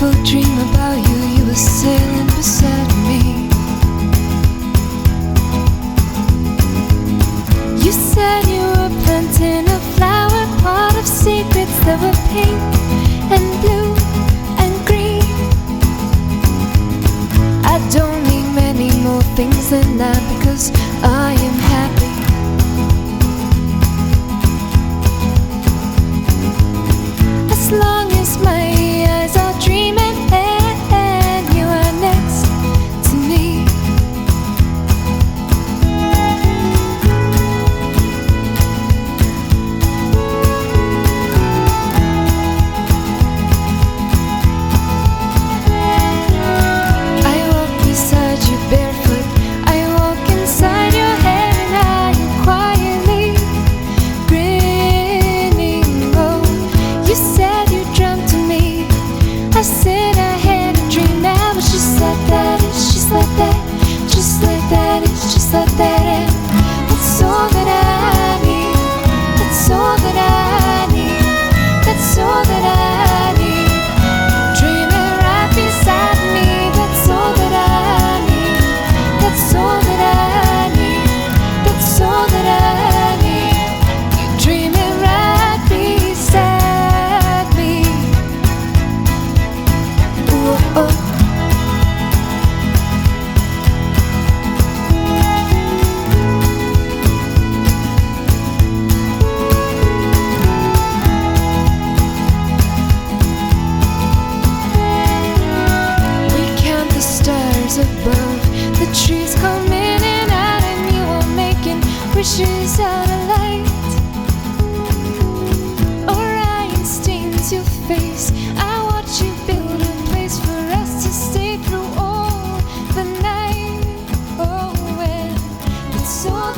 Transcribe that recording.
beautiful dream about you. You were sailing beside me. You said you were planting a flower pot of secrets that were pink and blue and green. I don't need many more things than that, because I am happy. As long as my eyes are dreaming and you are next to me. I walk beside you barefoot, I walk inside your head, and I am quietly grinning. Oh, you said you dreamt of me. I said I had a dream now. It's just like that, it's just like that, just like that, it's just like that. And that's all that I need, that's all that I need, that's all that I need. Dreaming right beside me, that's all that I need, that's all that I need, that's all that I need. You're dreaming right beside me. Ooh, oh. We count the stars above, the trees come in and out, and you are making wishes out of light. Orion stains your face, I watch you build a place for us to stay through all the night. Oh, well, it's all